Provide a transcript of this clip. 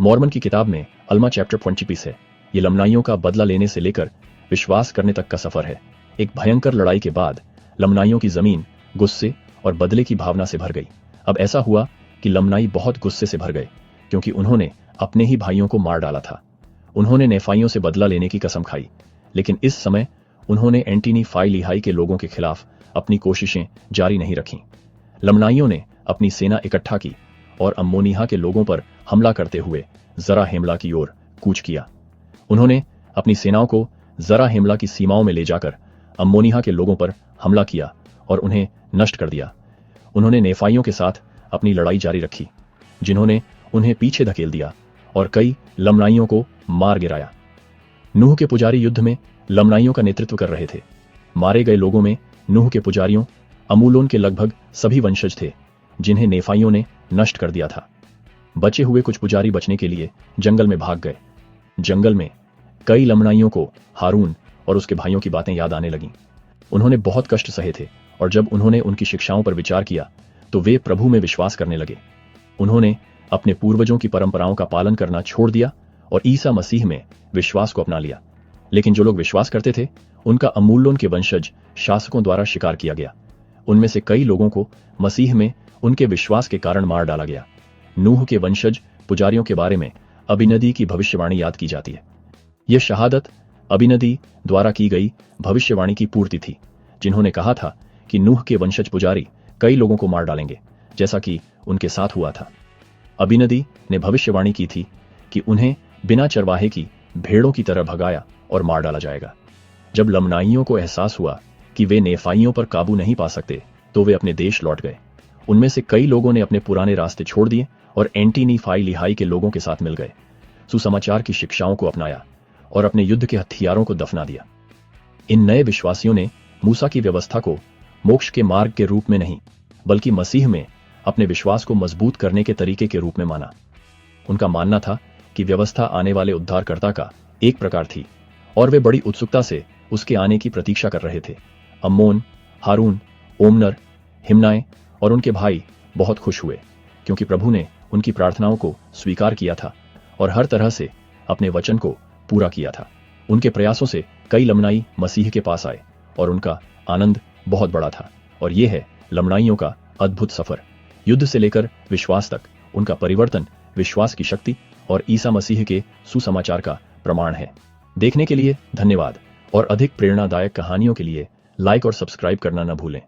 Mormon की किताब में अल्मा चैप्टर 20 है। ये लमनाइयों का बदला लेने से लेकर विश्वास करने तक का सफर है। एक भयंकर लड़ाई के बाद लमनाइयों की जमीन गुस्से और बदले की भावना से भर गई। अब ऐसा हुआ कि लमनाई बहुत गुस्से से भर गए, क्योंकि उन्होंने अपने ही भाइयों को मार डाला था। उन्होंने नेफाइयों से बदला लेने की कसम खाई, लेकिन इस समय उन्होंने एंटीनी फाई लिहाई के लोगों के खिलाफ अपनी कोशिशें जारी नहीं रखीं। लमनाइयों ने अपनी सेना इकट्ठा की और अम्मोनिहा के लोगों पर हमला करते हुए जरा हेमला की ओर कूच किया। उन्होंने अपनी सेनाओं को जरा हेमला की सीमाओं में ले जाकर अम्मोनिहा के लोगों पर हमला किया और उन्हें नष्ट कर दिया। उन्होंने नेफाइयों के साथ अपनी लड़ाई जारी रखी, जिन्होंने उन्हें पीछे धकेल दिया और कई लमनाइयों को मार गिराया। नूह के पुजारी युद्ध में लमनाइयों का नेतृत्व कर रहे थे। मारे गए लोगों में नूह के पुजारियों अमूलोन के लगभग सभी वंशज थे, जिन्हें नेफाइयों ने नष्ट कर दिया था। बचे हुए कुछ पुजारी बचने के लिए जंगल में भाग गए। जंगल में कई लमनाइयों को हारून और उसके भाइयों की बातें याद आने लगीं। उन्होंने बहुत कष्ट सहे थे और जब उन्होंने उनकी शिक्षाओं पर विचार किया तो वे प्रभु में विश्वास करने लगे। उन्होंने अपने पूर्वजों की परंपराओं का पालन करना छोड़ दिया और ईसा मसीह में विश्वास को अपना लिया। लेकिन जो लोग विश्वास करते थे, उनका अमूलोन के वंशज शासकों द्वारा शिकार किया गया। उनमें से कई लोगों को मसीह में उनके विश्वास के कारण मार डाला गया। नूह के वंशज पुजारियों के बारे में अबीनदी की भविष्यवाणी याद की जाती है। यह शहादत अबीनदी द्वारा की गई भविष्यवाणी की पूर्ति थी, जिन्होंने कहा था कि नूह के वंशज पुजारी कई लोगों को मार डालेंगे, जैसा कि उनके साथ हुआ था। अबीनदी ने भविष्यवाणी की थी कि उन्हें बिना चरवाहे की भेड़ों की तरह भगाया और मार डाला जाएगा। जब लमनाइयों को एहसास हुआ कि वे नेफाइयों पर काबू नहीं पा सकते, तो वे अपने देश लौट गए। उनमें से कई लोगों ने अपने पुराने रास्ते छोड़ दिए और एंटीनी फाई लिहाई के लोगों के साथ मिल गए, सुसमाचार की शिक्षाओं को अपनाया और अपने युद्ध के हथियारों को दफना दिया। इन नए विश्वासियों ने मूसा की व्यवस्था को मोक्ष के मार्ग के रूप में नहीं, बल्कि मसीह में अपने विश्वास को मजबूत करने के तरीके के रूप में माना। उनका मानना था कि व्यवस्था आने वाले उद्धारकर्ता का एक प्रकार थी और वे बड़ी उत्सुकता से उसके आने की प्रतीक्षा कर रहे थे। अम्मोन, हारून, ओमनर, हिमनाय और उनके भाई बहुत खुश हुए, क्योंकि प्रभु ने उनकी प्रार्थनाओं को स्वीकार किया था और हर तरह से अपने वचन को पूरा किया था। उनके प्रयासों से कई लमनाई मसीह के पास आए और उनका आनंद बहुत बड़ा था। और यह है लमनाइयों का अद्भुत सफर। युद्ध से लेकर विश्वास तक उनका परिवर्तन विश्वास की शक्ति और ईसा मसीह के सुसमाचार का प्रमाण है। देखने के लिए धन्यवाद और अधिक प्रेरणादायक कहानियों के लिए लाइक और सब्सक्राइब करना न भूलें।